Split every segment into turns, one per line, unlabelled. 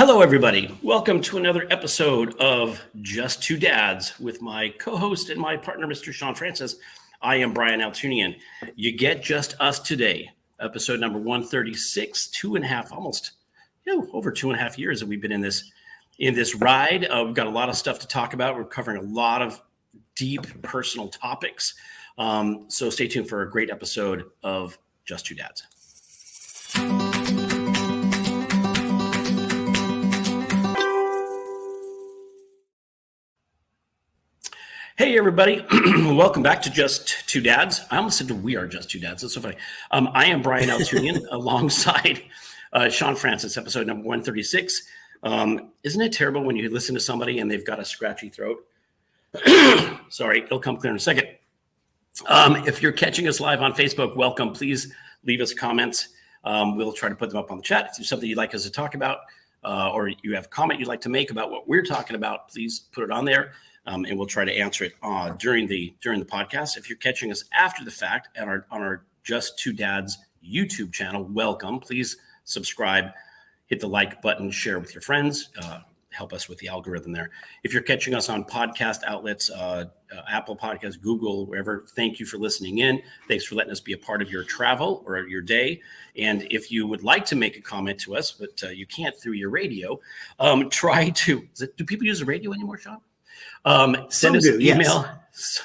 Hello, everybody. Welcome to another episode of Just Two Dads with my co-host and my partner, Mr. Shawn Francis. I am Brian Altunian. You get just us today, episode number 136, over 2.5 years that we've been in this ride. We've got a lot of stuff to talk about. We're covering a lot of deep personal topics. So stay tuned for a great episode of Just Two Dads. Hey, everybody. Welcome back to Just Two Dads. I almost said we are Just Two Dads. That's so funny. I am Brian Altunian alongside Shawn Francis, episode number 136. Isn't it terrible when you listen to somebody and they've got a scratchy throat? Sorry, it'll come clear in a second. If you're catching us live on Facebook, welcome. Please leave us comments. We'll try to put them up on the chat. If there's something you'd like us to talk about or you have a comment you'd like to make about what we're talking about, please put it on there. And we'll try to answer it during the podcast. If you're catching us after the fact on our Just Two Dads YouTube channel, welcome. Please subscribe, hit the like button, share with your friends. Help us with the algorithm there. If you're catching us on podcast outlets, Apple Podcasts, Google, wherever, thank you for listening in. Thanks for letting us be a part of your travel or your day. And if you would like to make a comment to us, but you can't through your radio, do people use the radio anymore, Shawn? Send us an email. Yes.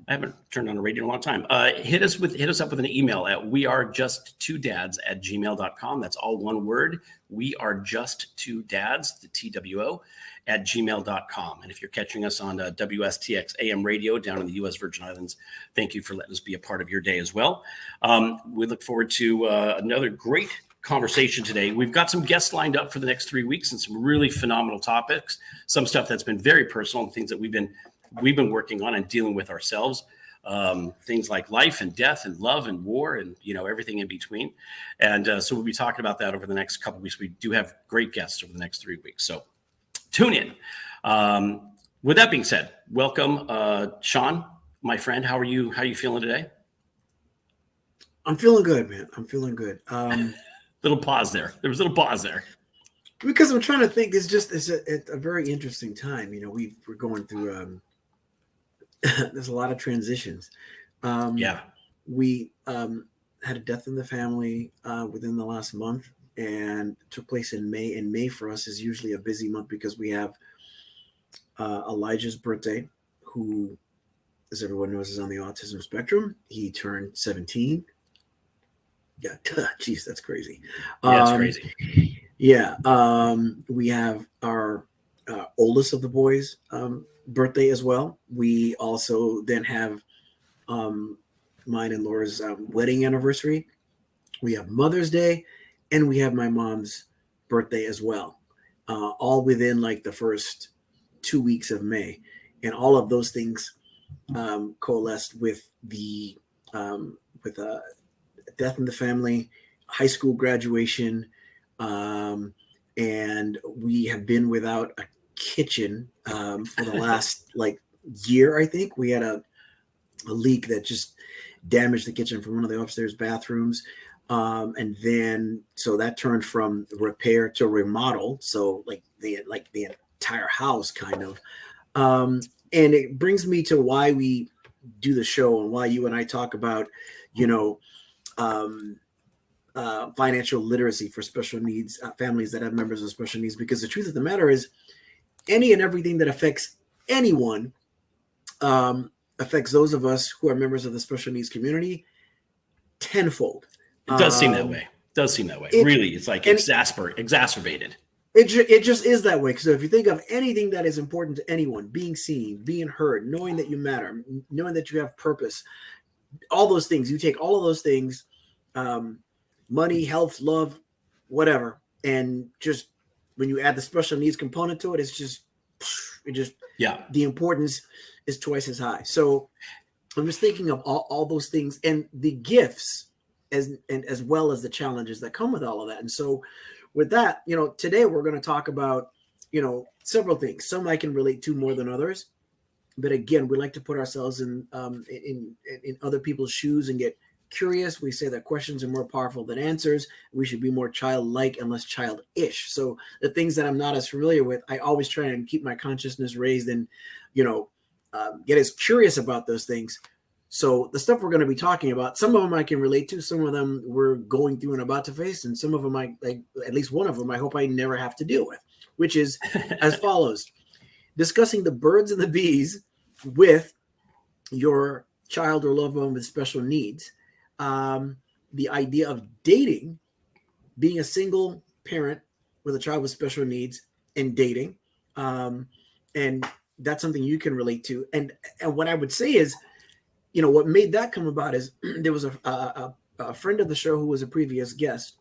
I haven't turned on a radio in a long time. Hit us up with an email at wearejusttwodads@gmail.com. That's all one word. We are just two dads, the TWO, @gmail.com. And if you're catching us on WSTX AM radio down in the U.S. Virgin Islands, thank you for letting us be a part of your day as well. We look forward to another great conversation today. We've got some guests lined up for the next 3 weeks and some really phenomenal topics, some stuff that's been very personal and things that we've been working on and dealing with ourselves. Things like life and death and love and war and, everything in between. And so we'll be talking about that over the next couple of weeks. We do have great guests over the next 3 weeks. So tune in. With that being said, welcome, Shawn, my friend. How are you feeling today?
I'm feeling good, man. I'm feeling good.
Little pause there. There was a little pause there.
Because I'm trying to think. It's a very interesting time. We're going through. There's a lot of transitions. We had a death in the family within the last month, and it took place in May. And May for us is usually a busy month because we have Elijah's birthday, who, as everyone knows, is on the autism spectrum. He turned 17. Yeah, geez, that's crazy.
Yeah, it's crazy.
Yeah, we have our oldest of the boys' birthday as well. We also then have mine and Laura's wedding anniversary. We have Mother's Day, and we have my mom's birthday as well. All within like the first 2 weeks of May, and all of those things coalesced with the death in the family, high school graduation, and we have been without a kitchen for the last year. I think we had a leak that just damaged the kitchen from one of the upstairs bathrooms, and then so that turned from repair to remodel. So the entire house kind of, and it brings me to why we do the show and why you and I talk about financial literacy for special needs families that have members with special needs, because the truth of the matter is any and everything that affects anyone affects those of us who are members of the special needs community tenfold.
It does seem that way. It's like exacerbated.
It just is that way. So if you think of anything that is important to anyone, being seen, being heard, knowing that you matter, knowing that you have purpose, all those things, you take all of those things, money, health, love, whatever, and just when you add the special needs component to it, the importance is twice as high. So I'm just thinking of all those things and the gifts as well as the challenges that come with all of that. And so with that, today we're going to talk about, several things. Some I can relate to more than others. But again, we like to put ourselves in other people's shoes and get curious. We say that questions are more powerful than answers. We should be more childlike and less childish. So the things that I'm not as familiar with, I always try and keep my consciousness raised and, get as curious about those things. So the stuff we're going to be talking about, some of them I can relate to, some of them we're going through and about to face, and some of them at least one of them, I hope I never have to deal with, which is as follows: discussing the birds and the bees with your child or loved one with special needs, the idea of dating, being a single parent with a child with special needs and dating, and that's something you can relate to. And what I would say is, what made that come about is there was a friend of the show who was a previous guest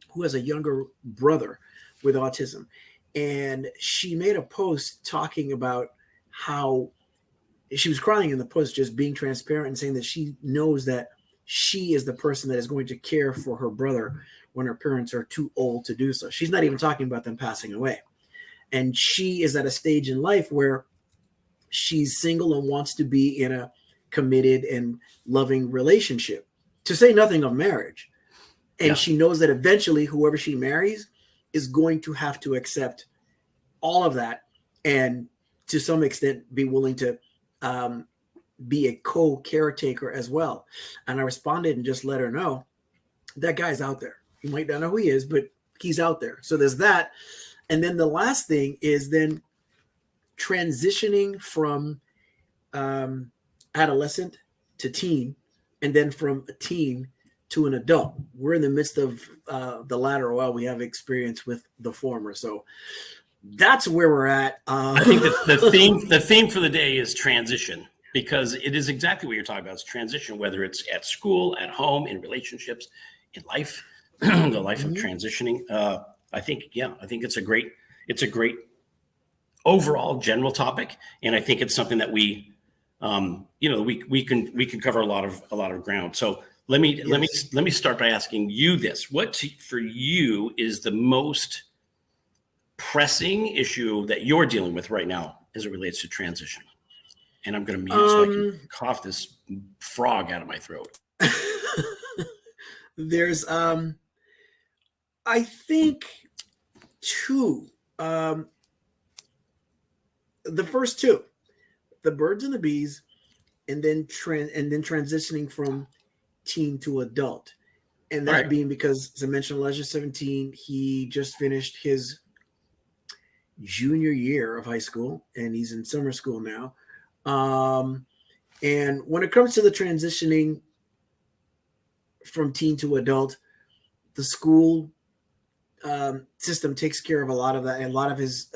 who has a younger brother with autism. And she made a post talking about how she was crying in the post, just being transparent and saying that she knows that she is the person that is going to care for her brother when her parents are too old to do so. She's not even talking about them passing away. And she is at a stage in life where she's single and wants to be in a committed and loving relationship, to say nothing of marriage. And she knows that eventually whoever she marries is going to have to accept all of that and to some extent be willing to be a co-caretaker as well. And I responded and just let her know that guy's out there. You might not know who he is, but he's out there. So there's that. And then the last thing is then transitioning from adolescent to teen, and then from a teen to an adult. We're in the midst of the latter while we have experience with the former. So that's where we're at.
I think that the theme for the day is transition, because it is exactly what you're talking about. It's transition, whether it's at school, at home, in relationships, in life, the life of transitioning. I think it's a great overall general topic. And I think it's something that we can cover a lot of ground. So let me start by asking you this: what for you is the most pressing issue that you're dealing with right now as it relates to transition? And I'm going to mute so I can cough this frog out of my throat.
There's, I think, two. The first two, the birds and the bees, and then transitioning from teen to adult. And that being because, as I mentioned, Elijah's 17. He just finished his junior year of high school, and he's in summer school now. And when it comes to the transitioning from teen to adult, the school system takes care of a lot of that, and a lot of his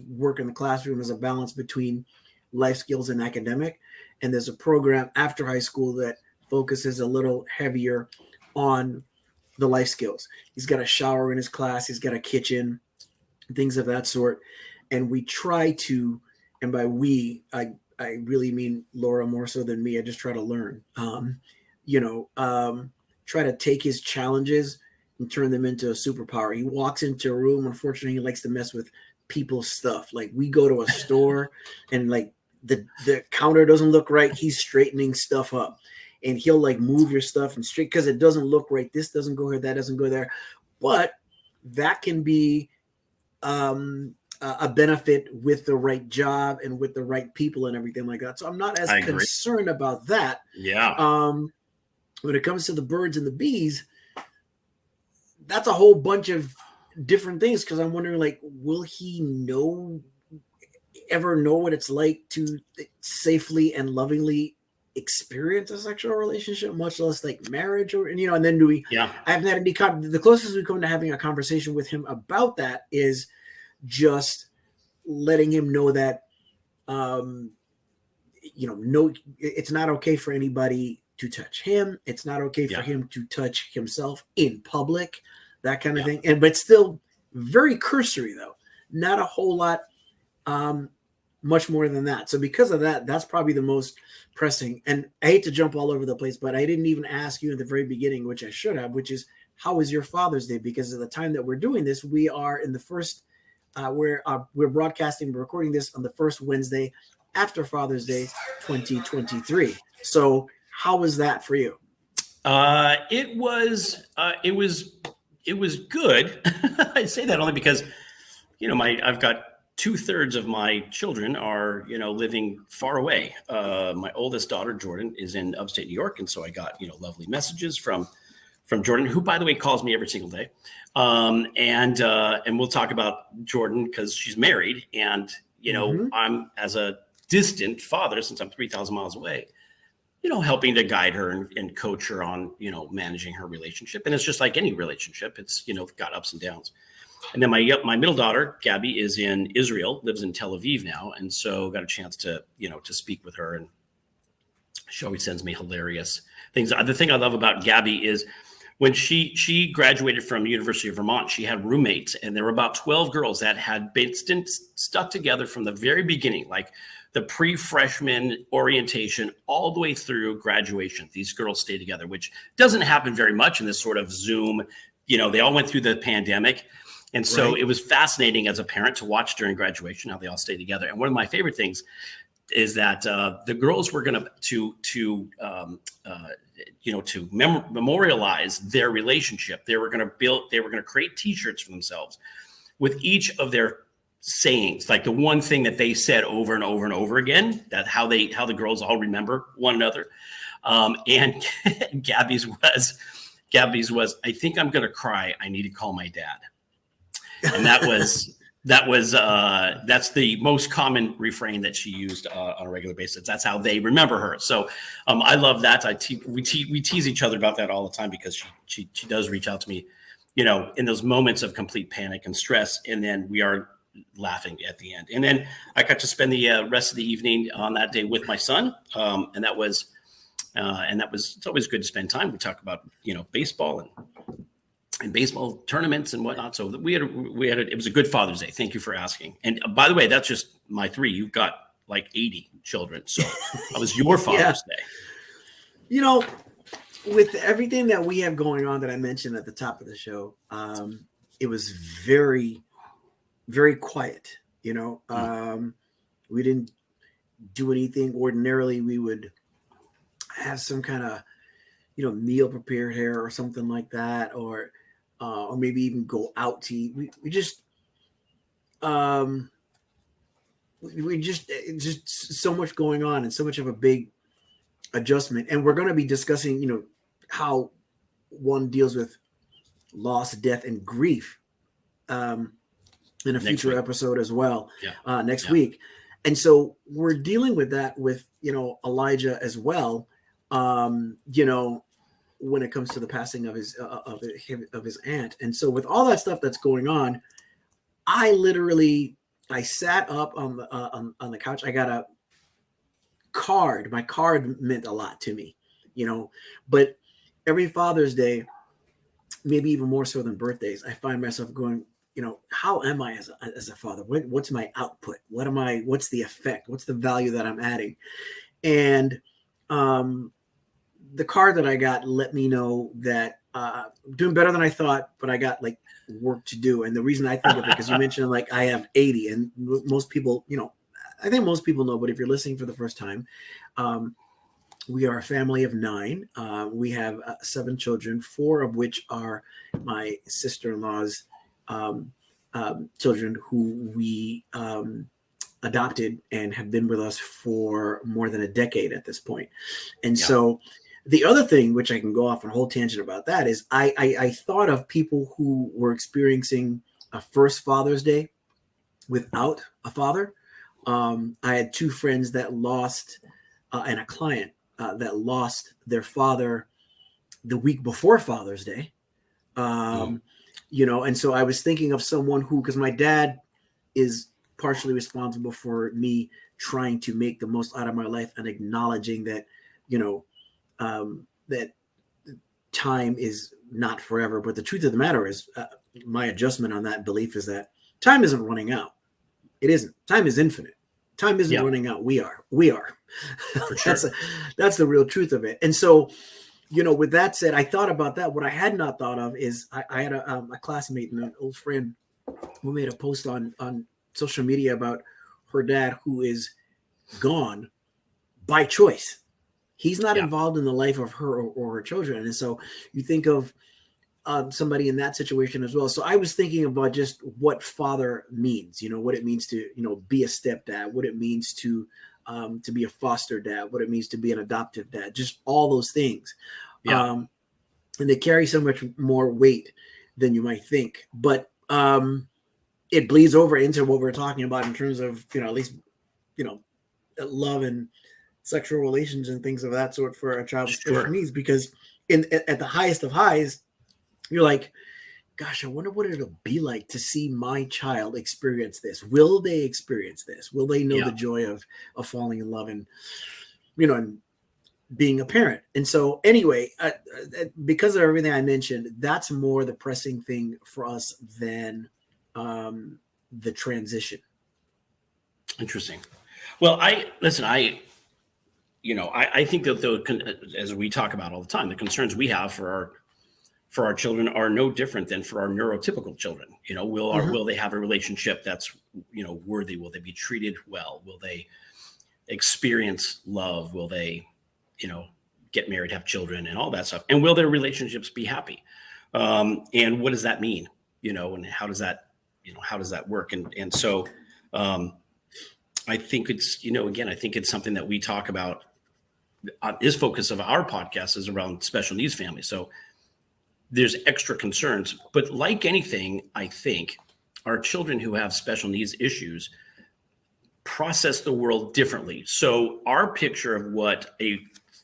work in the classroom is a balance between life skills and academic. And there's a program after high school that focuses a little heavier on the life skills. He's got a shower in his class, he's got a kitchen, things of that sort. And we try to, and by we, I really mean Laura more so than me. I just try to learn, try to take his challenges and turn them into a superpower. He walks into a room. Unfortunately, he likes to mess with people's stuff. Like, we go to a store and like the counter doesn't look right. He's straightening stuff up, and he'll like move your stuff and straight because it doesn't look right. This doesn't go here. That doesn't go there. But that can be a benefit with the right job and with the right people and everything like that. So I'm not as concerned about that.
Yeah.
When it comes to the birds and the bees, that's a whole bunch of different things. Cause I'm wondering, like, will he ever know what it's like to safely and lovingly experience a sexual relationship, much less like marriage and then I haven't had any, the closest we come to having a conversation with him about that is just letting him know that, it's not okay for anybody to touch him. It's not okay for him to touch himself in public, that kind of thing. But still very cursory though, not a whole lot, much more than that. So because of that, that's probably the most pressing. And I hate to jump all over the place, but I didn't even ask you at the very beginning, which I should have, which is, how was your Father's Day? Because at the time that we're doing this, we are in the first, we're broadcasting, we're recording this on the first Wednesday after Father's Day 2023. So how was that for you?
It was good. I say that only because, I've got 2/3 of my children are, living far away. My oldest daughter, Jordan, is in upstate New York. And so I got, lovely messages from Jordan, who, by the way, calls me every single day. And we'll talk about Jordan because she's married. And, I'm, as a distant father, since I'm 3,000 miles away, helping to guide her and coach her on, managing her relationship. And it's just like any relationship. It's, got ups and downs. And then my middle daughter, Gabby, is in Israel, lives in Tel Aviv now. And so got a chance to, to speak with her. And she always sends me hilarious things. The thing I love about Gabby is when she graduated from University of Vermont, she had roommates, and there were about 12 girls that had been stuck together from the very beginning, like the pre-freshman orientation all the way through graduation. These girls stay together, which doesn't happen very much in this sort of Zoom. They all went through the pandemic. And so It was fascinating as a parent to watch during graduation how they all stay together. And one of my favorite things is that the girls were going to memorialize their relationship. They were going to create T-shirts for themselves with each of their sayings, like the one thing that they said over and over and over again, that how the girls all remember one another. And Gabby's was, I think I'm going to cry. I need to call my dad. And that's the most common refrain that she used on a regular basis. That's how they remember her. So I love that. We tease each other about that all the time because she does reach out to me, in those moments of complete panic and stress. And then we are laughing at the end. And then I got to spend the rest of the evening on that day with my son. And that was it's always good to spend time. We talk about, baseball and baseball tournaments and whatnot. So it was a good Father's Day. Thank you for asking. And by the way, that's just my 3. You've got like 80 children. So that was your Father's Day.
With everything that we have going on that I mentioned at the top of the show, it was very, very quiet. We didn't do anything. Ordinarily, we would have some kind of, meal prepared here or something like that, or maybe even go out to eat. We just so much going on and so much of a big adjustment. And we're going to be discussing, how one deals with loss, death, and grief in a future episode as well next week. And so we're dealing with that with, Elijah as well, when it comes to the passing of his aunt. And so with all that stuff that's going on, I sat up on the couch. I got a card. My card meant a lot to me, but every Father's Day, maybe even more so than birthdays, I find myself going, how am I as a father? What's my output? What's the effect? What's the value that I'm adding? And the card that I got let me know that I'm doing better than I thought, but I got like work to do. And the reason I think of it, because you mentioned like I have 80, and most people, I think most people know, but if you're listening for the first time, we are a family of 9. We have 7 children, 4 of which are my sister-in-law's children, who we adopted and have been with us for more than a decade at this point. And so the other thing, which I can go off on a whole tangent about that, is I thought of people who were experiencing a first Father's Day without a father. I had 2 friends that lost, and a client that lost their father the week before Father's Day. And so I was thinking of someone who, because my dad is partially responsible for me trying to make the most out of my life and acknowledging that, that time is not forever. But the truth of the matter is, my adjustment on that belief is that time isn't running out. It isn't. Time is infinite. Time isn't running out. We are. For sure. That's the real truth of it. And so, with that said, I thought about that. What I had not thought of is I had a classmate and an old friend who made a post on social media about her dad, who is gone by choice. He's not involved in the life of her or her children. And so you think of somebody in that situation as well. So I was thinking about just what father means, what it means to, be a stepdad, what it means to be a foster dad, what it means to be an adoptive dad, just all those things.
Yeah.
And they carry so much more weight than you might think. But it bleeds over into what we're talking about in terms of, at least, love and sexual relations and things of that sort for a child with special needs, because at the highest of highs, you're like, gosh, I wonder what it'll be like to see my child experience this. Will they experience this? Will they know the joy of falling in love and, and being a parent? And so anyway, because of everything I mentioned, that's more the pressing thing for us than the transition.
Interesting. Well, I think that as we talk about all the time, the concerns we have for our children are no different than for our neurotypical children. Will they have a relationship that's, worthy? Will they be treated well? Will they experience love? Will they, get married, have children, and all that stuff? And will their relationships be happy? And what does that mean? And how does that work? And so I think it's, again, I think it's something that we talk about. This focus of our podcast is around special needs families. So there's extra concerns, but like anything, I think our children who have special needs issues process the world differently. So our picture of what a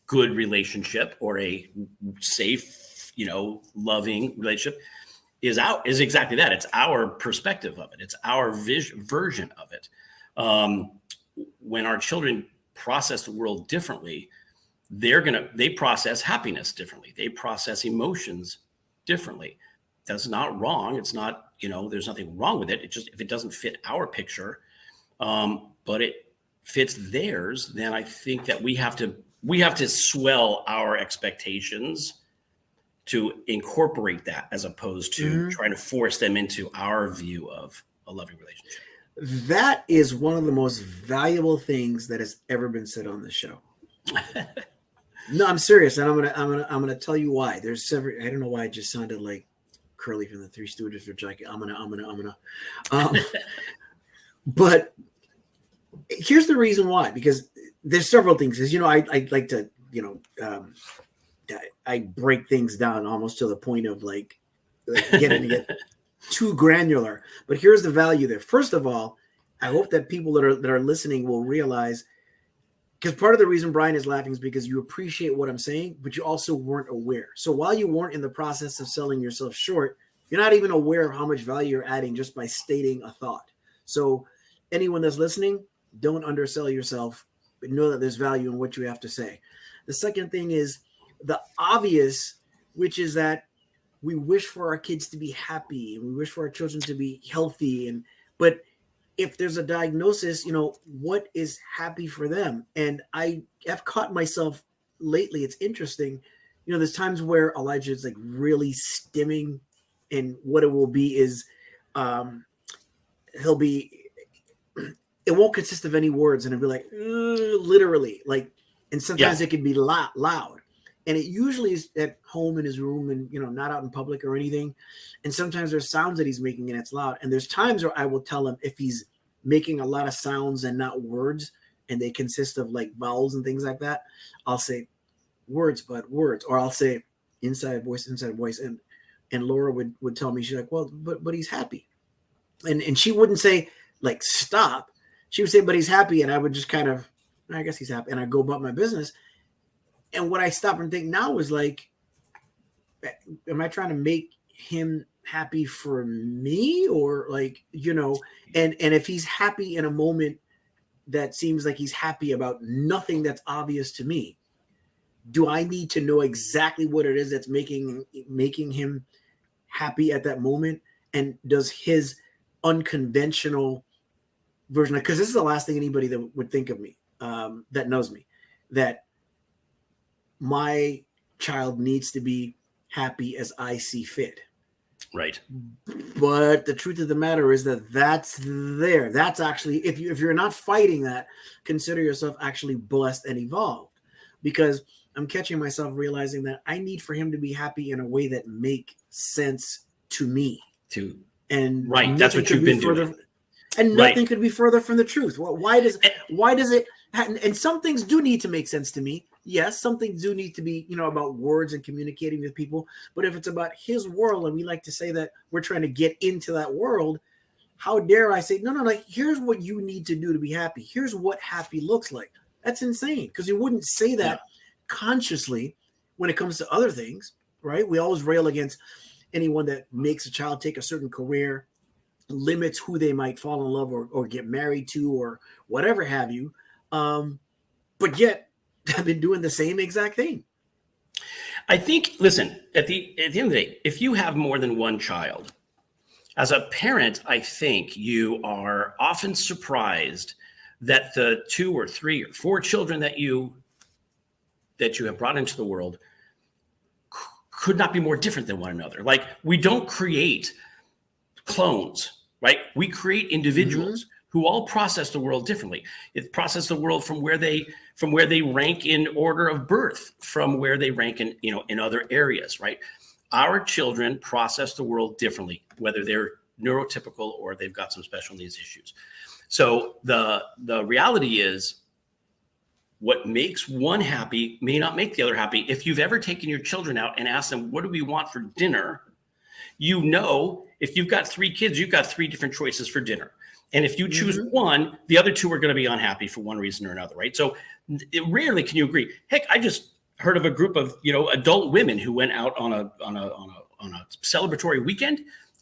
good relationship or a safe, loving relationship is exactly that. It's our perspective of it. It's our version of it. When our children process the world differently, they process happiness differently. They process emotions differently. That's not wrong. It's not, there's nothing wrong with it. It just, if it doesn't fit our picture, but it fits theirs, then I think that we have to swell our expectations to incorporate that, as opposed to trying to force them into our view of a loving relationship.
That is one of the most valuable things that has ever been said on the show. No, I'm serious, and I'm gonna tell you why. There's several. I don't know why it just sounded like Curly from the Three Stooges, which I'm gonna. But here's the reason why. Because there's several things. As I like to, I break things down almost to the point of like getting to get too granular. But here's the value there. First of all, I hope that people that are listening will realize. Because part of the reason Brian is laughing is because you appreciate what I'm saying, but you also weren't aware. So while you weren't in the process of selling yourself short, you're not even aware of how much value you're adding just by stating a thought. So anyone that's listening, don't undersell yourself, but know that there's value in what you have to say. The second thing is the obvious, which is that we wish for our kids to be happy and we wish for our children to be healthy. But if there's a diagnosis, what is happy for them? And I have caught myself lately. It's interesting. There's times where Elijah is like really stimming, and what it will be is it won't consist of any words. And it'll be like, literally, like, and sometimes it can be loud. And it usually is at home in his room and, not out in public or anything. And sometimes there's sounds that he's making and it's loud. And there's times where I will tell him if he's making a lot of sounds and not words, and they consist of like vowels and things like that, I'll say words, but words, or I'll say inside voice. And Laura would tell me, she's like, well, but he's happy. And she wouldn't say like, stop. She would say, but he's happy. And I would just kind of, I guess he's happy. And I go about my business. And what I stop and think now is like, am I trying to make him happy for me, or like, and if he's happy in a moment that seems like he's happy about nothing that's obvious to me, do I need to know exactly what it is that's making him happy at that moment? And does his unconventional version, because this is the last thing anybody that would think of me, that knows me, that my child needs to be happy as I see fit.
Right.
But the truth of the matter is that's there. That's actually, if you're not fighting that, consider yourself actually blessed and evolved, because I'm catching myself realizing that I need for him to be happy in a way that make sense to me. And
right, that's what you've been doing.
And nothing could be further from the truth. Well, why does it? And some things do need to make sense to me. Yes, some things do need to be, about words and communicating with people. But if it's about his world, and we like to say that we're trying to get into that world, how dare I say, no, like, here's what you need to do to be happy. Here's what happy looks like. That's insane, because you wouldn't say that consciously when it comes to other things, right? We always rail against anyone that makes a child take a certain career, limits who they might fall in love or get married to or whatever have you. But yet I've been doing the same exact thing.
I think, listen, at the end of the day, if you have more than one child, as a parent, I think you are often surprised that the 2 or 3 or 4 children that you have brought into the world could not be more different than one another. Like, we don't create clones, right? We create individuals who all process the world differently. It processes the world from where they rank in order of birth, from where they rank in other areas, right? Our children process the world differently, whether they're neurotypical or they've got some special needs issues. So the reality is, what makes one happy may not make the other happy. If you've ever taken your children out and asked them, what do we want for dinner? If you've got 3 kids, you've got 3 different choices for dinner. And if you choose one, the other 2 are going to be unhappy for one reason or another, right? So rarely can you agree. Heck, I just heard of a group of, adult women who went out on a celebratory weekend,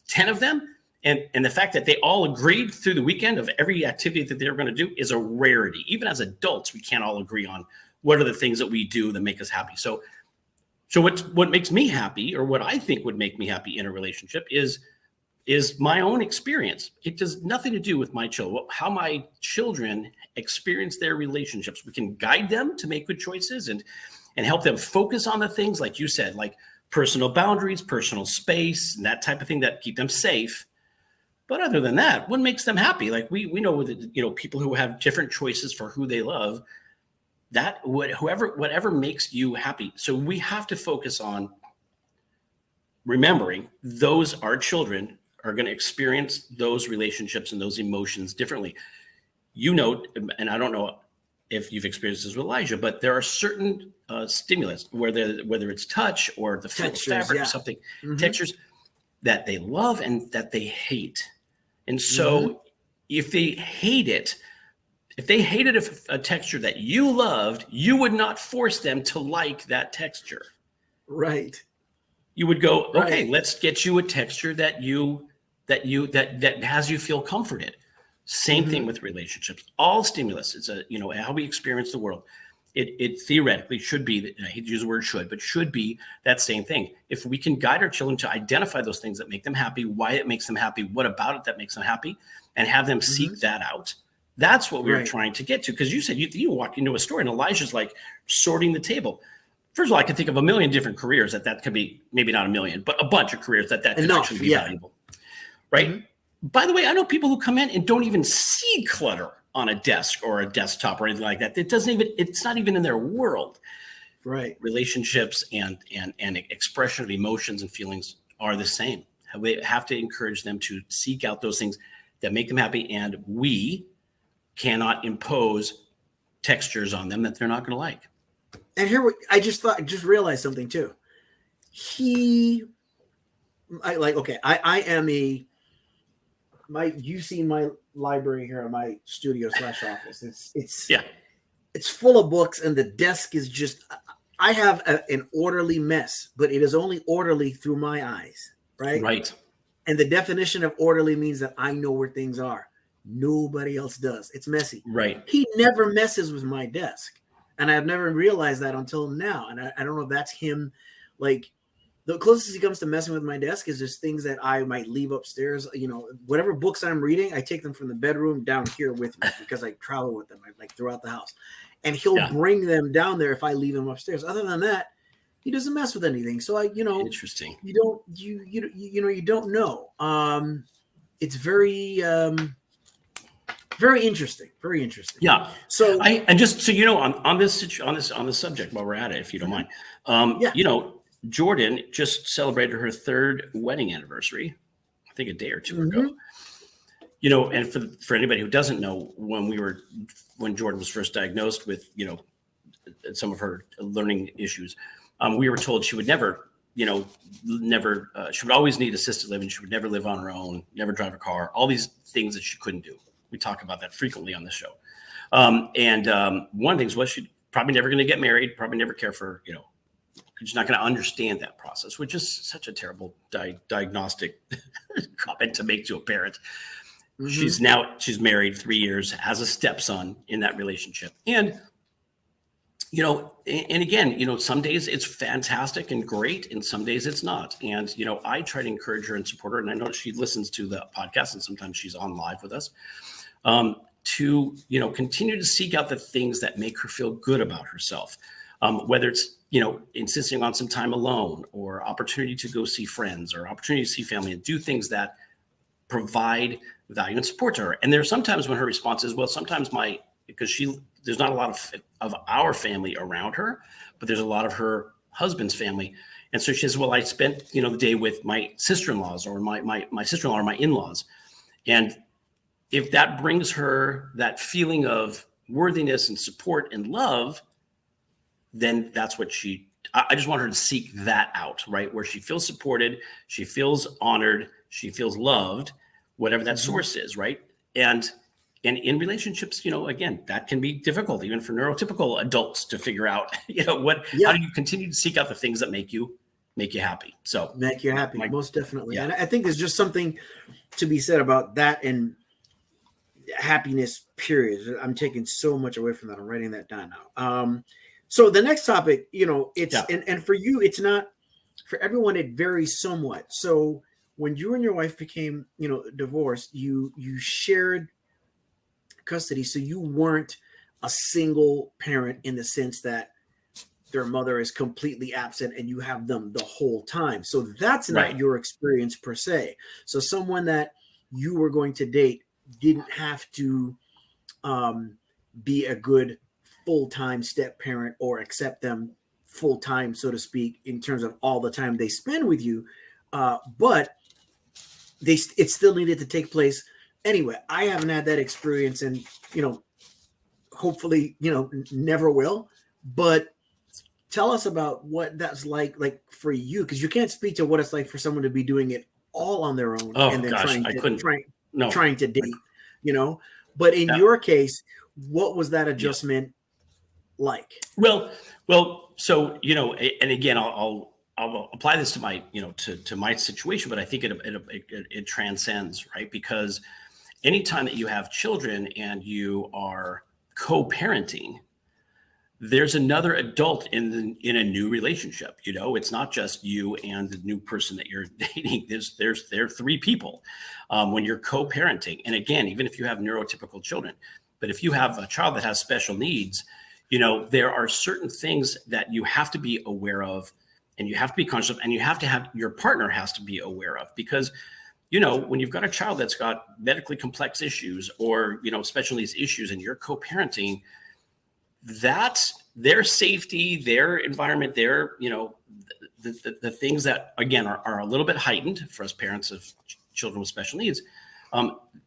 10 of them. And the fact that they all agreed through the weekend of every activity that they were going to do is a rarity. Even as adults, we can't all agree on what are the things that we do that make us happy. So what makes me happy, or what I think would make me happy in a relationship, is my own experience. It does nothing to do with my children, how my children experience their relationships. We can guide them to make good choices and help them focus on the things, like you said, like personal boundaries, personal space, and that type of thing that keep them safe. But other than that, what makes them happy? Like we know that, people who have different choices for who they love, that whatever makes you happy. So we have to focus on remembering our children are going to experience those relationships and those emotions differently. And I don't know if you've experienced this with Elijah, but there are certain stimulus, whether it's touch or the feel of fabric or something, textures that they love and that they hate. And so if they hated a texture that you loved, you would not force them to like that texture.
Right.
You would go, okay, let's get you a texture that has you feel comforted. Same thing with relationships. All stimulus is how we experience the world. It theoretically should be, I hate to use the word should, but should be that same thing. If we can guide our children to identify those things that make them happy, why it makes them happy, what about it that makes them happy, and have them seek that out, that's what we were trying to get to. Because you said you walk into a store and Elijah's like sorting the table. First of all, I can think of a million different careers that could be, maybe not a million, but a bunch of careers that could actually be valuable. Right? By the way, I know people who come in and don't even see clutter on a desk or a desktop or anything like that. It's not even in their world.
Right.
Relationships and expression of emotions and feelings are the same. We have to encourage them to seek out those things that make them happy. And we cannot impose textures on them that they're not going to like.
And here, I just realized something too. You've seen my library here in my studio / office. It's full of books, and the desk is just, I have an orderly mess, but it is only orderly through my eyes. Right.
Right.
And the definition of orderly means that I know where things are. Nobody else does. It's messy.
Right.
He never messes with my desk. And I've never realized that until now. And I don't know if that's him. Like, the closest he comes to messing with my desk is just things that I might leave upstairs. Whatever books I'm reading, I take them from the bedroom down here with me because I travel with them throughout the house. And he'll bring them down there if I leave them upstairs. Other than that, he doesn't mess with anything. So
interesting.
You don't know. It's very Very interesting. Very interesting.
Yeah.
So,
and just so you know, on this subject, while we're at it, if you don't mind, you know, Jordan just celebrated her 3rd wedding anniversary, I think a day or 2 ago. You know, and for anybody who doesn't know, when Jordan was first diagnosed with, you know, some of her learning issues, we were told she would never, you know, she would always need assisted living. She would never live on her own, never drive a car, all these things that she couldn't do. We talk about that frequently on this show. One of the things was she's probably never going to get married, probably never care for, you know, she's not going to understand that process, which is such a terrible diagnostic comment to make to a parent. She's married 3 years, has a stepson in that relationship. And, you know, and again, you know, some days it's fantastic and great, and some days it's not. And, you know, I try to encourage her and support her. And I know she listens to the podcast, and sometimes she's on live with us, to, you know, continue to seek out the things that make her feel good about herself, whether it's, you know, insisting on some time alone, or opportunity to go see friends, or opportunity to see family, and do things that provide value and support to her. And there's sometimes when her response is, well, sometimes because there's not a lot of our family around her, but there's a lot of her husband's family. And so she says, well, I spent, you know, the day with my sister-in-laws, or my sister-in-law, or my in-laws. And if that brings her that feeling of worthiness and support and love, then that's what I just want her to seek that out, right? Where she feels supported, she feels honored, she feels loved, whatever that source is, right? And in relationships, you know, again, that can be difficult, even for neurotypical adults, to figure out, you know, how do you continue to seek out the things that make you happy? So
make you happy, most definitely. And I think there's just something to be said about that, and happiness, period. I'm taking so much away from that. I'm writing that down now. So the next topic, you know, it's and for you, it's not, for everyone, it varies somewhat. So when you and your wife became, you know, divorced, you shared custody. So you weren't a single parent in the sense that their mother is completely absent and you have them the whole time. So that's not your experience per se. So someone that you were going to date didn't have to be a good full-time step parent, or accept them full-time, so to speak, in terms of all the time they spend with you. But it still needed to take place. Anyway, I haven't had that experience, and, you know, hopefully, you know, never will. But tell us about what that's like for you, because you can't speak to what it's like for someone to be doing it all on their own, and then trying to date, you know. But in your case, what was that adjustment like? Well,
so, you know, and again, I'll apply this to my, you know, to my situation, but I think it transcends, right? Because anytime that you have children and you are co-parenting, there's another adult in a new relationship. You know, it's not just you and the new person that you're dating. There are 3 people when you're co-parenting. And again, even if you have neurotypical children, but if you have a child that has special needs, you know, there are certain things that you have to be aware of, and you have to be conscious of, and your partner has to be aware of, because, you know, when you've got a child that's got medically complex issues, or, you know, special needs issues, and you're co-parenting, that's their safety, their environment, their, you know, the things that, again, are a little bit heightened for us parents of children with special needs.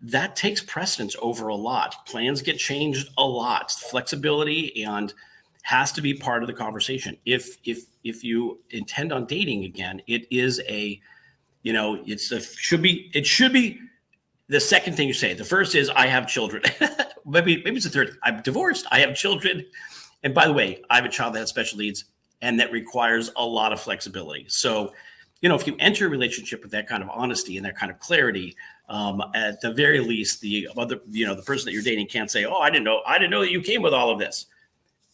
That takes precedence over a lot. Plans get changed a lot. Flexibility and has to be part of the conversation. If you intend on dating again, it is you know, it should be the second thing you say. The first is, I have children. maybe it's the third. I'm divorced. I have children. And by the way, I have a child that has special needs, and that requires a lot of flexibility. So, you know, if you enter a relationship with that kind of honesty and that kind of clarity, at the very least, the person that you're dating can't say, "Oh, I didn't know that you came with all of this."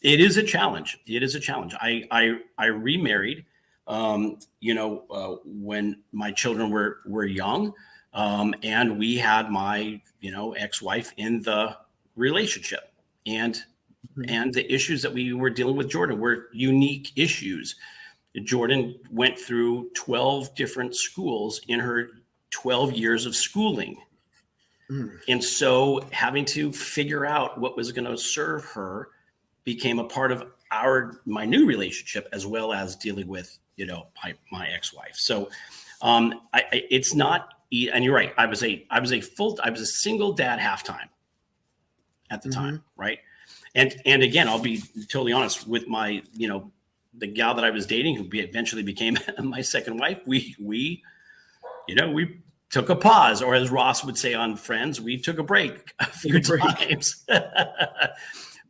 It is a challenge. I remarried, when my children were young, and we had my, you know, ex-wife in the relationship, and the issues that we were dealing with Jordan were unique issues. Jordan went through 12 different schools in her 12 years of schooling. And so having to figure out what was going to serve her became a part of my new relationship, as well as dealing with, my ex-wife. So it's not, and you're right. I was a single dad half-time at the time. Right. And again, I'll be totally honest with my, the gal that I was dating, who eventually became my second wife. We took a pause, or as Ross would say on Friends, we took a break a few times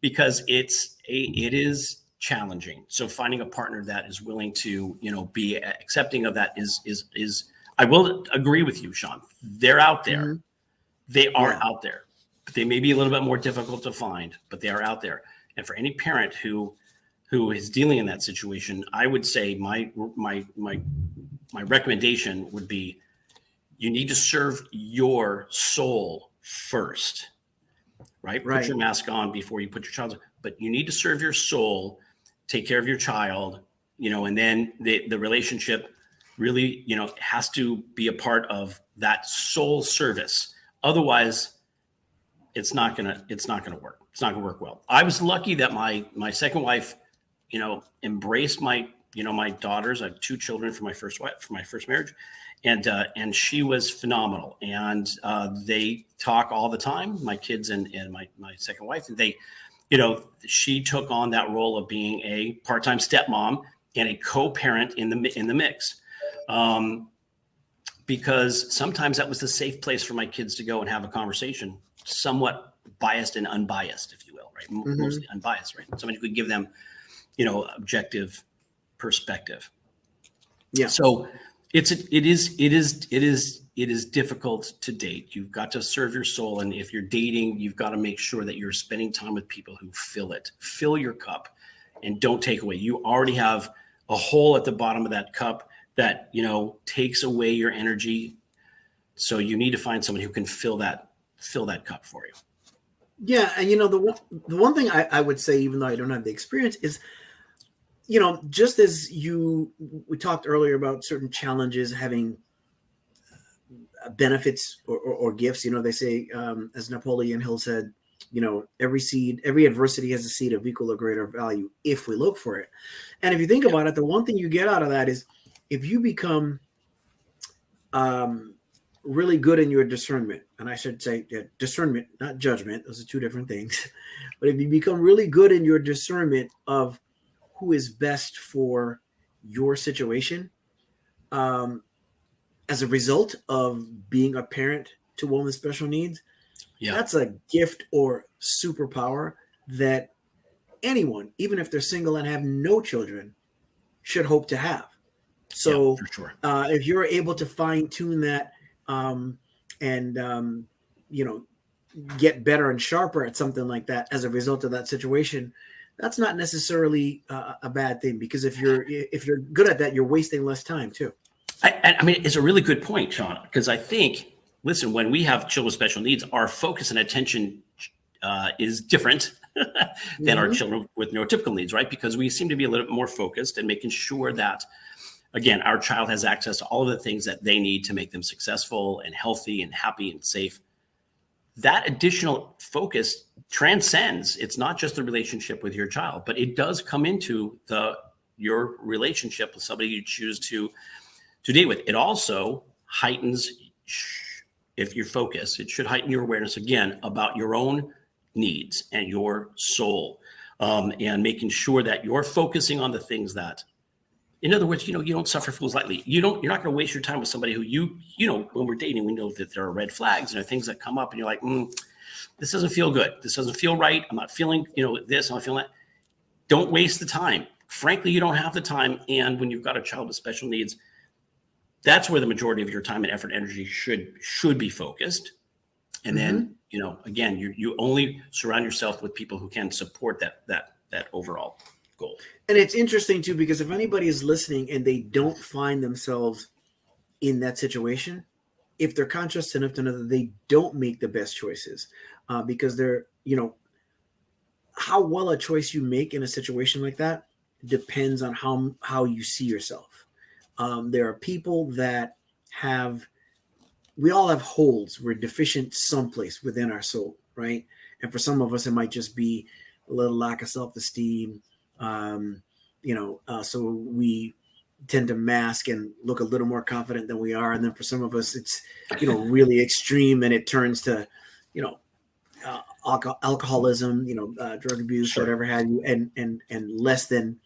because it is challenging. So finding a partner that is willing to, be accepting of that is I will agree with you, Shawn. They're out there. They are out there. But they may be a little bit more difficult to find, but they are out there. And for any parent who is dealing in that situation, I would say my recommendation would be, you need to serve your soul first, right? Put your mask on before you put your child on, but you need to serve your soul, take care of your child, and then the relationship really, has to be a part of that soul service. Otherwise, it's not gonna work. It's not gonna work well. I was lucky that my second wife, embraced my daughters. I have 2 children from my first marriage. And she was phenomenal. And they talk all the time, my kids and my second wife. And they, she took on that role of being a part-time stepmom and a co-parent in the mix. Because sometimes that was the safe place for my kids to go and have a conversation, somewhat biased and unbiased, if you will, right? Mostly unbiased, right? Somebody who could give them, objective perspective. Yeah. So it is difficult to date. You've got to serve your soul. And if you're dating, you've got to make sure that you're spending time with people who fill your cup, and don't take away. You already have a hole at the bottom of that cup that, takes away your energy. So you need to find someone who can fill that cup for you.
Yeah. And, the one thing I would say, even though I don't have the experience, is, just as we talked earlier about certain challenges having benefits or gifts, they say, as Napoleon Hill said, every adversity has a seed of equal or greater value if we look for it. And if you think about it, the one thing you get out of that is, if you become really good in your discernment, and I should say discernment, not judgment, those are 2 different things. But if you become really good in your discernment of who is best for your situation, as a result of being a parent to one with special needs, that's a gift or superpower that anyone, even if they're single and have no children, should hope to have. So for sure. If you're able to fine tune that and get better and sharper at something like that as a result of that situation, that's not necessarily a bad thing, because if you're good at that, you're wasting less time too.
I mean, it's a really good point, Shawn, because I think, listen, when we have children with special needs, our focus and attention is different than our children with neurotypical needs, right? Because we seem to be a little bit more focused and making sure that, again, our child has access to all of the things that they need to make them successful and healthy and happy and safe. That additional focus transcends. It's not just the relationship with your child, but it does come into your relationship with somebody you choose to date with. It also heightens, if you focus, it should heighten your awareness again about your own needs and your soul, and making sure that you're focusing on the things that, in other words, you don't suffer fools lightly. You're not going to waste your time with somebody who when we're dating, we know that there are red flags and there are things that come up and you're like, this doesn't feel good. This doesn't feel right. I'm not feeling, this, I'm not feeling that. Don't waste the time. Frankly, you don't have the time. And when you've got a child with special needs, that's where the majority of your time and effort and energy should be focused. And then, again, you only surround yourself with people who can support that overall goal.
And it's interesting too, because if anybody is listening and they don't find themselves in that situation, if they're conscious enough to know that they don't make the best choices, because they're, how well a choice you make in a situation like that depends on how you see yourself. There are people that have we all have holes. We're deficient someplace within our soul, right? And for some of us, it might just be a little lack of self-esteem. So we tend to mask and look a little more confident than we are. And then for some of us, it's, really extreme, and it turns to, alcoholism, drug abuse,
Sure.
whatever have you, and less than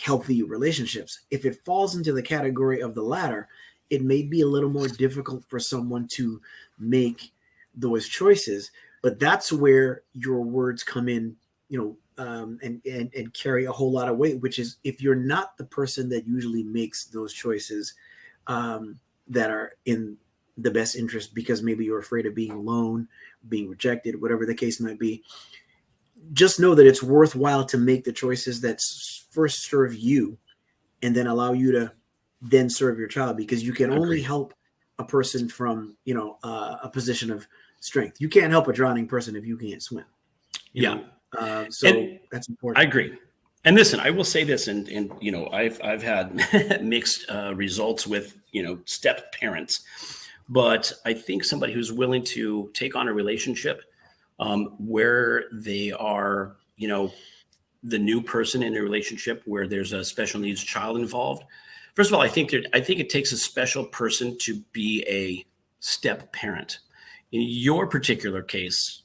healthy relationships. If it falls into the category of the latter, it may be a little more difficult for someone to make those choices. But that's where your words come in, and carry a whole lot of weight, which is, if you're not the person that usually makes those choices that are in the best interest, because maybe you're afraid of being alone, being rejected, whatever the case might be, just know that it's worthwhile to make the choices that first serve you and then allow you to then serve your child, because you can only help a person from, a position of strength. You can't help a drowning person if you can't swim. So that's important.
I agree. And listen, I will say this, and I've had mixed results with, step parents, but I think somebody who's willing to take on a relationship where they are, the new person in a relationship where there's a special needs child involved. First of all, I think it takes a special person to be a step parent. In your particular case,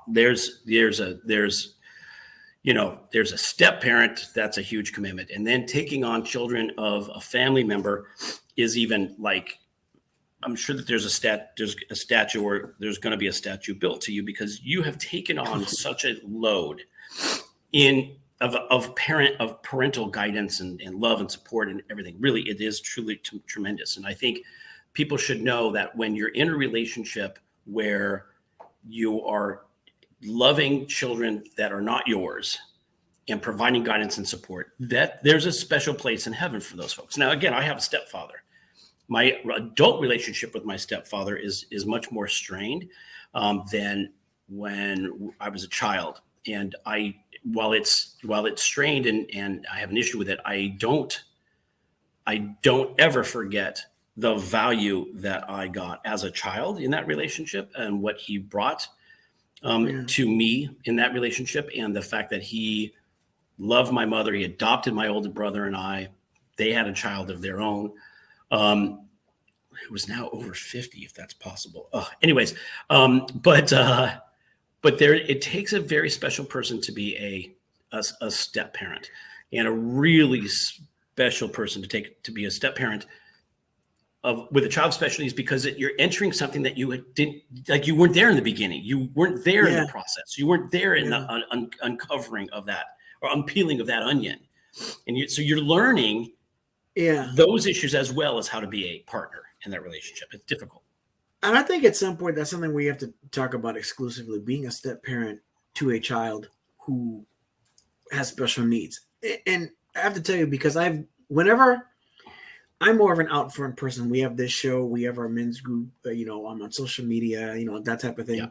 there's a step parent. That's a huge commitment. And then taking on children of a family member is even like, I'm sure that there's a statue, or there's going to be a statue built to you, because you have taken on such a load of parental guidance and love and support and everything. Really, it is truly tremendous. And I think people should know that when you're in a relationship where you are loving children that are not yours and providing guidance and support, that there's a special place in heaven for those folks. Now, again, I have a stepfather. My adult relationship with my stepfather is much more strained than when I was a child. And while it's strained and I have an issue with it, I don't ever forget the value that I got as a child in that relationship, and what he brought to me in that relationship, and the fact that he loved my mother. He adopted my older brother and I. They had a child of their own, who was now over 50, if that's possible. Anyways, but it takes a very special person to be a step parent, and a really special person to be a step parent with a child with special needs, because you're entering something that you didn't, like, you weren't there in the beginning. You weren't there in the process. You weren't there in the uncovering of that, or unpeeling of that onion. And so you're learning those issues, as well as how to be a partner in that relationship. It's difficult.
And I think at some point that's something we have to talk about exclusively, being a step parent to a child who has special needs. And I have to tell you, because whenever I'm more of an out front person, we have this show, we have our men's group, I'm on social media, that type of thing. Yeah.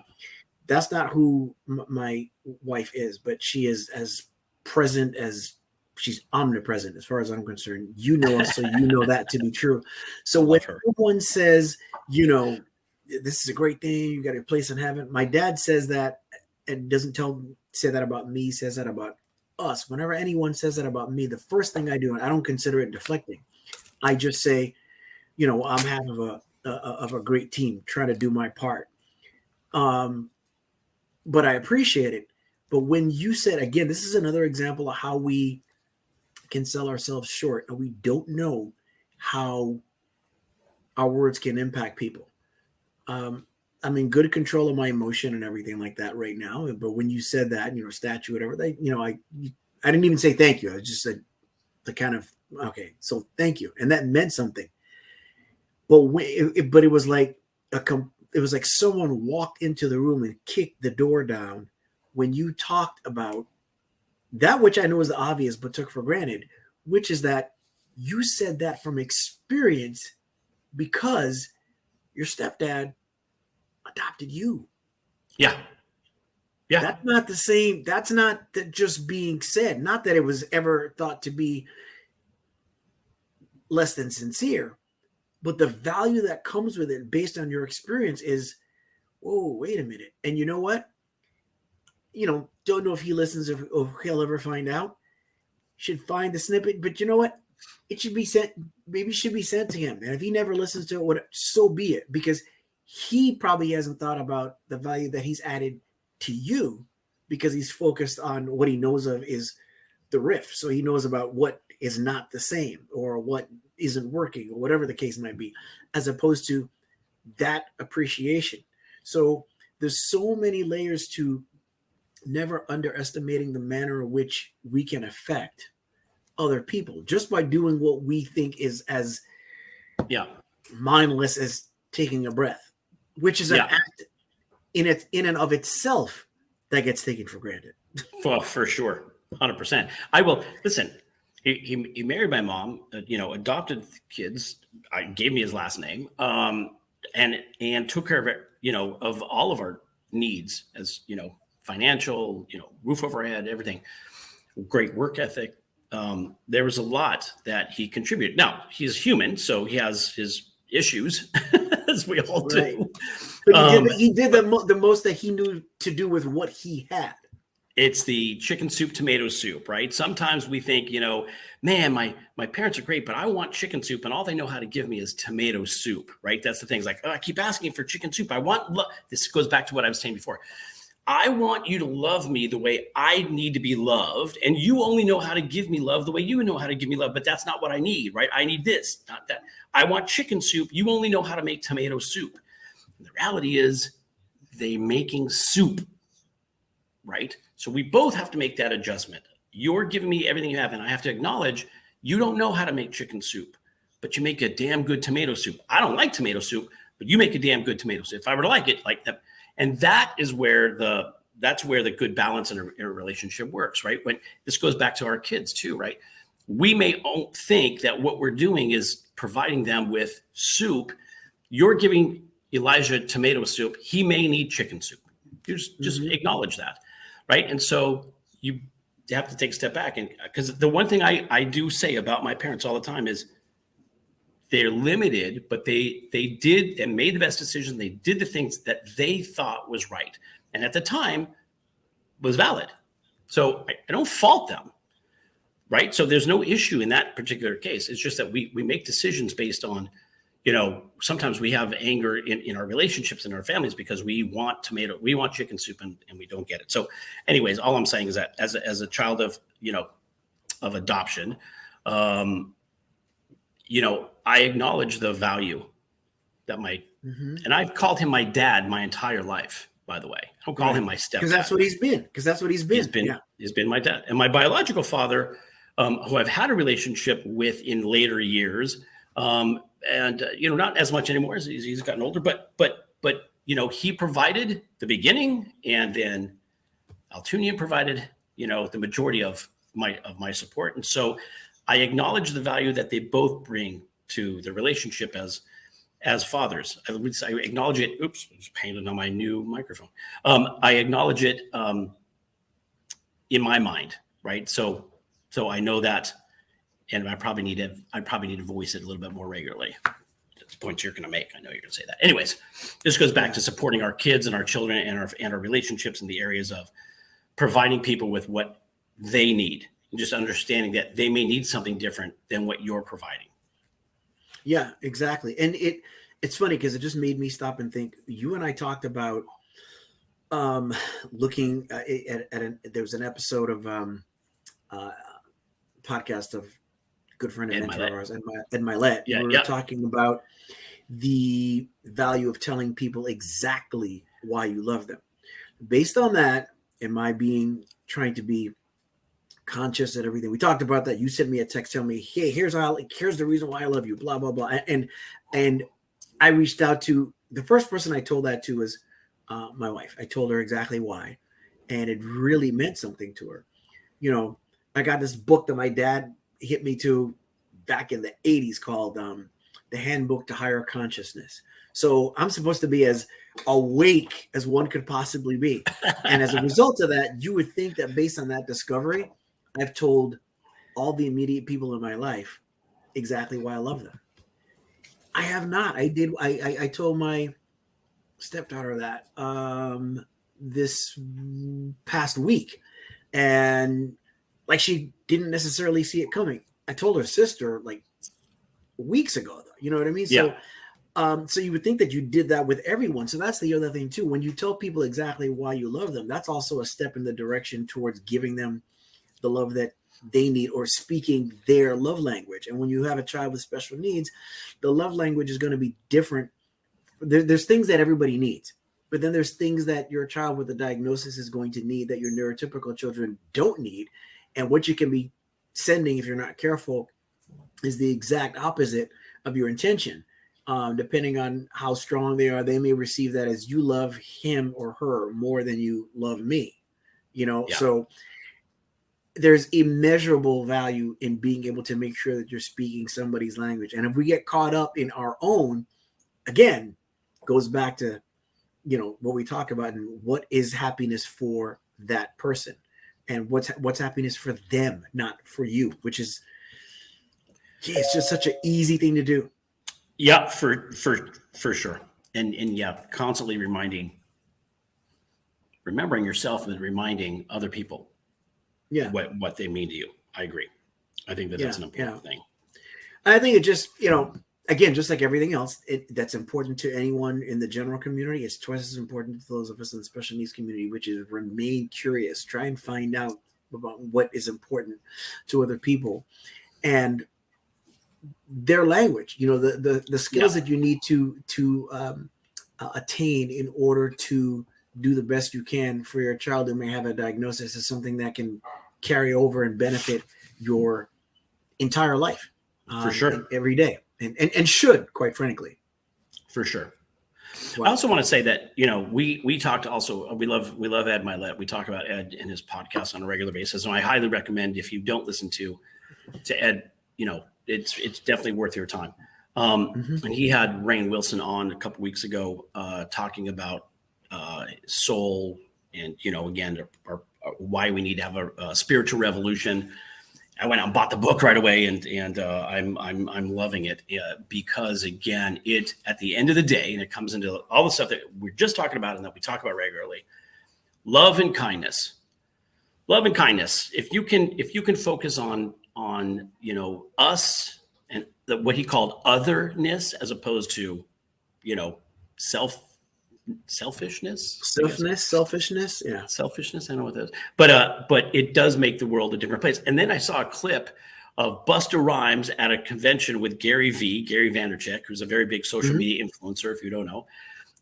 That's not who my wife is, but she is as present as she's omnipresent, as far as I'm concerned. You know us, so you know that to be true. So when someone says, this is a great thing, you got a place in heaven, my dad says that, and doesn't say that about me, says that about us. Whenever anyone says that about me, the first thing I do, and I don't consider it deflecting, I just say, I'm half of a great team, try to do my part. But I appreciate it. But when you said, again, this is another example of how we can sell ourselves short, and we don't know how our words can impact people. I'm in good control of my emotion and everything like that right now. But when you said that, statue, whatever, I didn't even say thank you. I just said the kind of, okay, so thank you. And that meant something. But it was like someone walked into the room and kicked the door down when you talked about that, which I know is the obvious, but took for granted, which is that you said that from experience, because your stepdad adopted you.
Yeah. Yeah.
That's not the same. That's not just being said. Not that it was ever thought to be less than sincere, but the value that comes with it based on your experience is, oh, wait a minute. And you know what? Don't know if he listens or he'll ever find out. Should find the snippet, but you know what? It should be sent. Maybe it should be sent to him. And if he never listens to it, so be it, because he probably hasn't thought about the value that he's added to you, because he's focused on what he knows of is the riff. So he knows about what is not the same or what isn't working or whatever the case might be, as opposed to that appreciation. So there's so many layers to never underestimating the manner in which we can affect other people just by doing what we think is as mindless as taking a breath, which is an act in and of itself that gets taken for granted.
Well, for sure. 100%. I will listen. He married my mom, adopted kids. I gave me his last name, and took care of it, of all of our needs, as financial, roof over our head, everything. Great work ethic. There was a lot that he contributed. Now he's human, so he has his issues, as we all do.
Right. But he did the most that he knew to do with what he had.
It's the chicken soup, tomato soup, right? Sometimes we think, man, my parents are great, but I want chicken soup, and all they know how to give me is tomato soup, right? That's the thing. It's like, I keep asking for chicken soup. I want this goes back to what I was saying before. I want you to love me the way I need to be loved, and you only know how to give me love the way you know how to give me love, but that's not what I need, right? I need this, not that. I want chicken soup. You only know how to make tomato soup. And the reality is they making soup, right? So we both have to make that adjustment. You're giving me everything you have, and I have to acknowledge you don't know how to make chicken soup, but you make a damn good tomato soup. I don't like tomato soup, but you make a damn good tomato soup. If I were to like it, like that. And that's where the good balance in a relationship works, right? When this goes back to our kids too, right? We may think that what we're doing is providing them with soup. You're giving Elijah tomato soup. He may need chicken soup. You just acknowledge that, right? And so you have to take a step back, and because the one thing I do say about my parents all the time is they're limited, but they did and made the best decision. They did the things that they thought was right, and at the time was valid. So I don't fault them, right? So there's no issue in that particular case. It's just that we make decisions based on, sometimes we have anger in our relationships in our families because we want chicken soup and we don't get it. So anyways, all I'm saying is that as a child of adoption, I acknowledge the value that and I've called him my dad my entire life, by the way. I don't call him my stepdad. Because
that's what he's been.
He's been my dad. And my biological father, who I've had a relationship with in later years, not as much anymore as he's gotten older, but he provided the beginning, and then Altunian provided, the majority of my support. And so I acknowledge the value that they both bring to the relationship as fathers. I acknowledge it. Oops, I just painted on my new microphone. I acknowledge it in my mind, right? So I know that, and I probably need to voice it a little bit more regularly. That's points you're going to make. I know you're going to say that. Anyways, this goes back to supporting our kids and our children and our relationships in the areas of providing people with what they need. Just understanding that they may need something different than what you're providing.
Yeah, exactly. And it's funny because it just made me stop and think. You and I talked about looking there was an episode of podcast of good friend and mentor of ours, Ed Milet. We were talking about the value of telling people exactly why you love them. Based on that, and my trying to be conscious at everything. We talked about that. You sent me a text telling me, hey, here's the reason why I love you, blah, blah, blah. And I reached out to the first person I told that to was my wife. I told her exactly why. And it really meant something to her. I got this book that my dad hit me to back in the 80s called The Handbook to Higher Consciousness. So I'm supposed to be as awake as one could possibly be. And as a result of that, you would think that based on that discovery, I've told all the immediate people in my life exactly why I love them. I have not. I told my stepdaughter that this past week, and like she didn't necessarily see it coming. I told her sister like weeks ago, though. You know what I mean?
Yeah.
So you would think that you did that with everyone. So that's the other thing too. When you tell people exactly why you love them, that's also a step in the direction towards giving them the love that they need, or speaking their love language. And when you have a child with special needs, the love language is going to be different. There's things that everybody needs, but then there's things that your child with a diagnosis is going to need that your neurotypical children don't need. And what you can be sending, if you're not careful, is the exact opposite of your intention. Depending on how strong they are, they may receive that as you love him or her more than you love me, So there's immeasurable value in being able to make sure that you're speaking somebody's language. And if we get caught up in our own, again, goes back to, what we talk about and what is happiness for that person, and what's happiness for them, not for you, which is, it's just such an easy thing to do.
Yeah, for sure. And yeah, constantly remembering yourself and reminding other people what they mean to you. I agree. I think that's an important thing.
I think it just, again, just like everything else, that's important to anyone in the general community. It's twice as important to those of us in the special needs community, which is remain curious, try and find out about what is important to other people and their language, the skills that you need to attain in order to do the best you can for your child who may have a diagnosis is something that can carry over and benefit your entire life.
For sure.
Every day. And should, quite frankly.
For sure. Well, I also want to say that, we talked also, we love Ed Milet. We talk about Ed in his podcast on a regular basis. And I highly recommend, if you don't listen to Ed, it's definitely worth your time. And he had Rainn Wilson on a couple weeks ago, talking about soul and, again, why we need to have a spiritual revolution. I went out and bought the book right away, and I'm loving it because, again, it at the end of the day, and it comes into all the stuff that we're just talking about and that we talk about regularly, love and kindness. If you can focus on us and what he called otherness, as opposed to selfishness. Yeah. Selfishness. I don't know what that is. But it does make the world a different place. And then I saw a clip of Busta Rhymes at a convention with Gary Vaynerchuk, who's a very big social media influencer, if you don't know,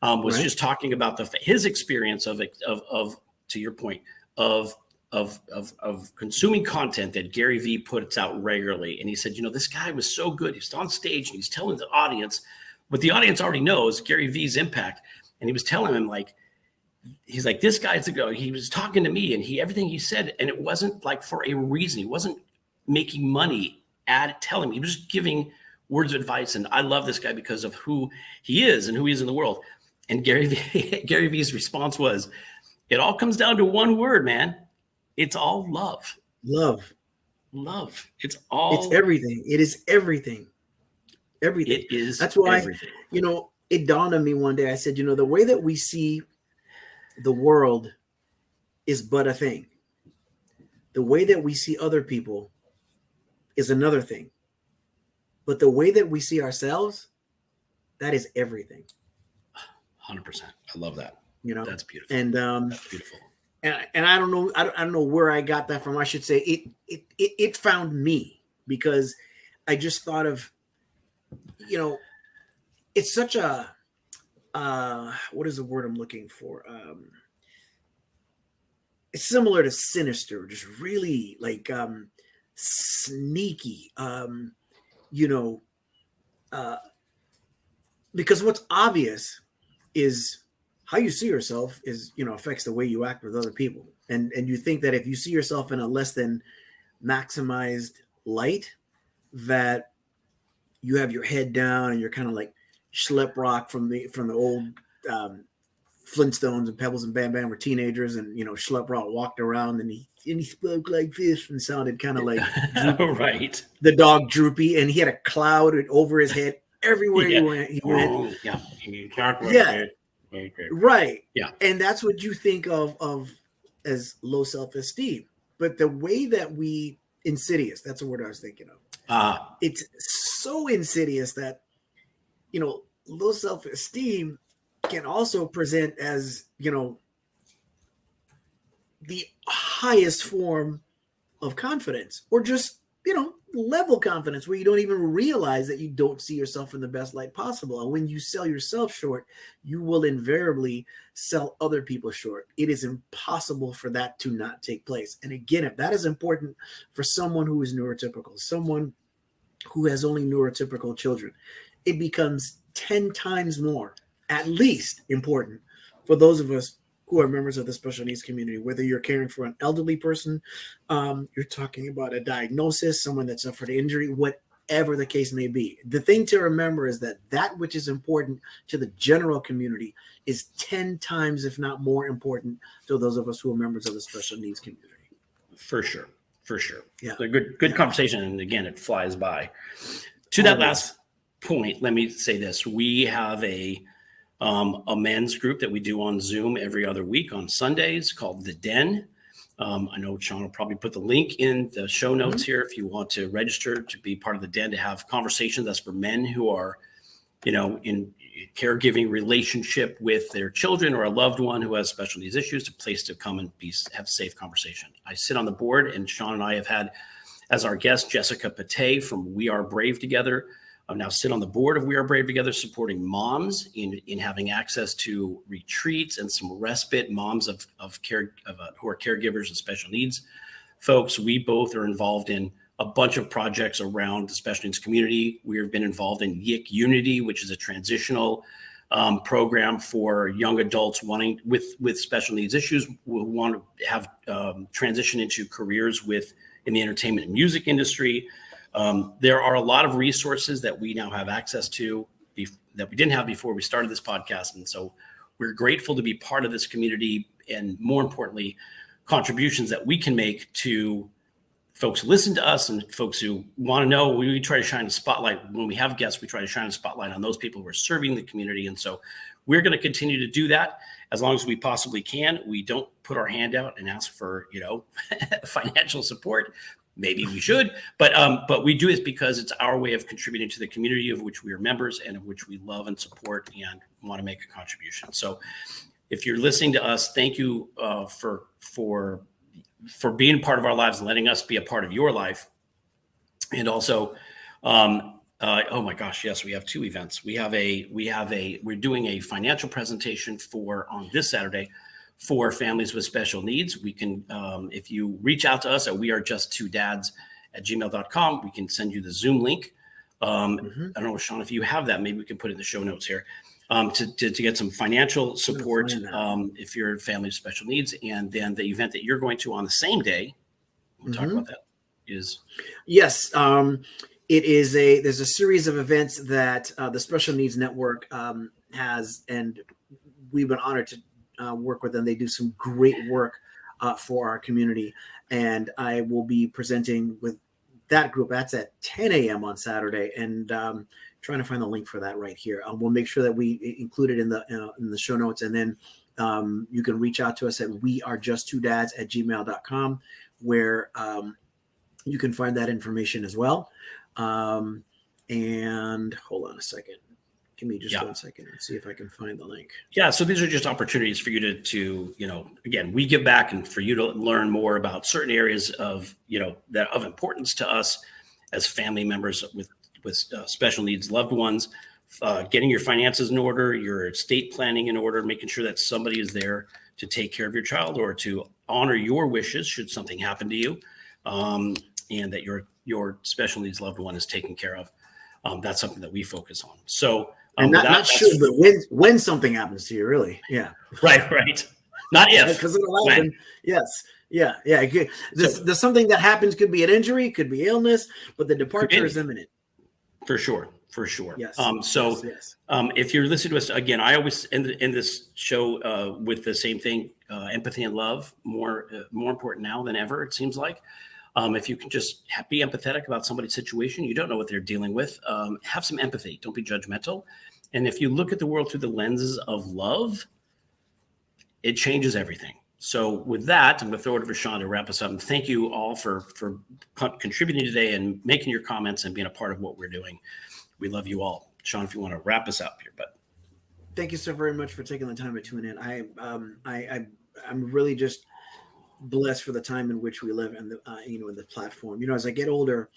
was just talking about his experience of to your point, of consuming content that Gary V puts out regularly. And he said, this guy was so good. He's on stage and he's telling the audience what the audience already knows, Gary V's impact. And he was telling him, he's like, this guy's the guy. He was talking to me, and everything he said, and it wasn't like for a reason. He wasn't making money telling me. He was just giving words of advice. And I love this guy because of who he is and who he is in the world. And Gary V's response was, it all comes down to one word, man. It's all love.
Love.
It's
everything. It is everything. Everything.
It is.
That's why,
everything.
It dawned on me one day. I said, the way that we see the world is but a thing. The way that we see other people is another thing. But the way that we see ourselves, that is everything.
100%. I love that. That's beautiful.
And
that's beautiful.
And I don't know. I don't know where I got that from. I should say it found me, because I just thought of, it's such a what is the word I'm looking for? It's similar to sinister, just really sneaky. Because what's obvious is how you see yourself is, affects the way you act with other people. And you think that if you see yourself in a less than maximized light, that you have your head down and you're kind of like Schlep Rock from the old Flintstones and Pebbles and Bam Bam were teenagers, and Schlep Rock walked around and he spoke like this and sounded kind of like
right,
the dog Droopy, and he had a cloud over his head. everywhere he went.
Yeah.
Yeah. Right.
Yeah.
And that's what you think of as low self-esteem. But the way that insidious, that's the word I was thinking of. It's so insidious that, low self-esteem can also present as, the highest form of confidence, or just, level confidence, where you don't even realize that you don't see yourself in the best light possible. And when you sell yourself short, you will invariably sell other people short. It is impossible for that to not take place. And again, if that is important for someone who is neurotypical, someone who has only neurotypical children, it becomes 10 times more, at least, important for those of us who are members of the special needs community. Whether you're caring for an elderly person, you're talking about a diagnosis, someone that suffered injury, whatever the case may be. The thing to remember is that which is important to the general community is 10 times, if not more, important to those of us who are members of the special needs community.
For sure.
Yeah.
A good conversation. And again, it flies by. To that last point, let me say this. We have a men's group that we do on Zoom every other week on Sundays called The Den. I know Shawn will probably put the link in the show notes here if you want to register to be part of The Den, to have conversations. That's for men who are, in caregiving relationship with their children or a loved one who has special needs issues, a place to come and have safe conversation. I sit on the board, and Shawn and I have had as our guest Jessica Pate from We Are Brave Together. I now sit on the board of We Are Brave Together, supporting moms in having access to retreats and some respite. Moms who are caregivers and special needs folks. We both are involved in a bunch of projects around the special needs community. We have been involved in YIC Unity, which is a transitional program for young adults with special needs issues who want to have transition into careers in the entertainment and music industry. There are a lot of resources that we now have access to that we didn't have before we started this podcast. And so we're grateful to be part of this community, and more importantly, contributions that we can make to folks who listen to us and folks who want to know. We try to shine a spotlight when we have guests. We try to shine a spotlight on those people who are serving the community. And so we're going to continue to do that as long as we possibly can. We don't put our hand out and ask for, financial support. Maybe we should, but we do this because it's our way of contributing to the community of which we are members and of which we love and support and want to make a contribution. So if you're listening to us, thank you for being part of our lives and letting us be a part of your life. And also, oh my gosh, yes, we have two events. We're doing a financial presentation on this Saturday for families with special needs. We can, if you reach out to us at wearejust2dads@gmail.com, we can send you the Zoom link. I don't know, Shawn, if you have that, maybe we can put it in the show notes here, to get some financial support if you're a family with special needs. And then the event that you're going to on the same day, we'll talk about that, is.
Yes. There's a series of events that the Special Needs Network has, and we've been honored to work with them. They do some great work for our community, and I will be presenting with that group. That's at 10 a.m. on Saturday, and trying to find the link for that right here. We'll make sure that we include it in the show notes, and then you can reach out to us at wearejust2dads@gmail.com, where you can find that information as well. And hold on a second. Give me just 1 second and see if I can find the link.
Yeah. So these are just opportunities for you to again, we give back, and for you to learn more about certain areas of, that of importance to us as family members with special needs loved ones, getting your finances in order, your estate planning in order, making sure that somebody is there to take care of your child or to honor your wishes should something happen to you, and that your special needs loved one is taken care of. That's something that we focus on. So,
and not should, but when something happens to you, really. Yeah.
Right. Not if.
Because it'll happen. Right. Yes. Yeah. There's something that happens. Could be an injury, could be illness, but the departure is imminent. For sure.
Yes.
Yes.
If you're listening to us again, I always end this show with the same thing: empathy and love. More important now than ever, it seems like. If you can just be empathetic about somebody's situation, you don't know what they're dealing with. Have some empathy. Don't be judgmental. And if you look at the world through the lenses of love, it changes everything. So with that, I'm going to throw it over to Shawn to wrap us up. And thank you all for contributing today and making your comments and being a part of what we're doing. We love you all. Shawn, if you want to wrap us up here, but
thank you so very much for taking the time to tune in. I'm really just blessed for the time in which we live and in the platform. As I get older,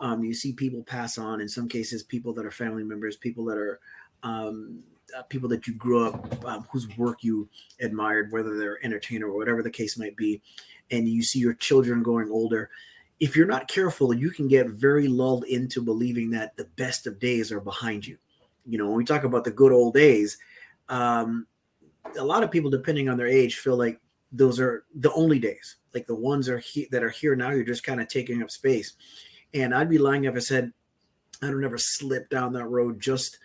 you see people pass on. In some cases, people that are family members, people that are people that you grew up, whose work you admired, whether they're entertainer or whatever the case might be, and you see your children going older. If you're not careful, you can get very lulled into believing that the best of days are behind you. When we talk about the good old days, a lot of people, depending on their age, feel like those are the only days, like the ones that are here now. You're just kind of taking up space. And I'd be lying if I said I don't ever slip down that road just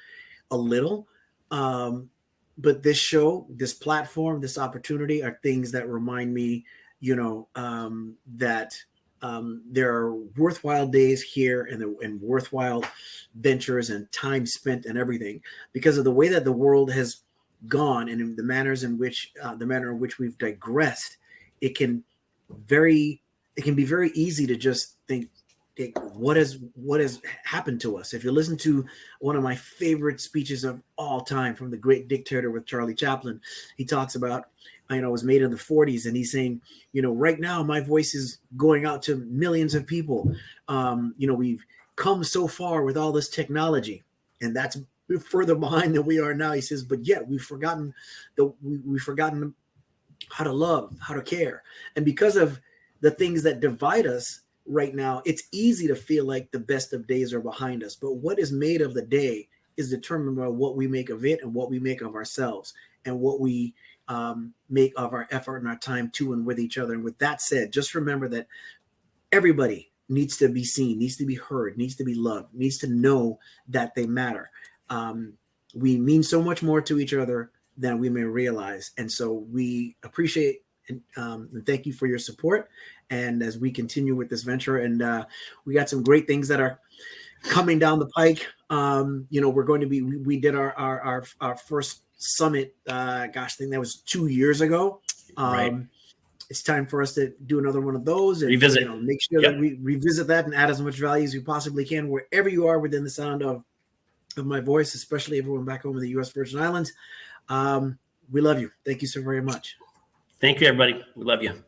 a little. But this show, this platform, this opportunity are things that remind me, that there are worthwhile days here and worthwhile ventures and time spent and everything, because of the way that the world has gone and in the manner in which we've digressed. It can be very easy to just think, what has happened to us? If you listen to one of my favorite speeches of all time from the great dictator with Charlie Chaplin, he talks about, it was made in the 40s, and he's saying, right now my voice is going out to millions of people. We've come so far with all this technology, and that's further behind than we are now. He says, but yet we've forgotten how to love, how to care. And because of the things that divide us right now, it's easy to feel like the best of days are behind us. But what is made of the day is determined by what we make of it and what we make of ourselves and what we make of our effort and our time to and with each other. And with that said, just remember that everybody needs to be seen, needs to be heard, needs to be loved, needs to know that they matter. We mean so much more to each other than we may realize. And so we appreciate and thank you for your support. And as we continue with this venture, and we got some great things that are coming down the pike. We're going to be, we did our first summit, I think that was 2 years ago.
Right.
It's time for us to do another one of those and
revisit.
Make sure that we revisit that and add as much value as we possibly can, wherever you are within the sound of my voice, especially everyone back home in the U.S. Virgin Islands. We love you. Thank you so very much.
Thank you, everybody. We love you.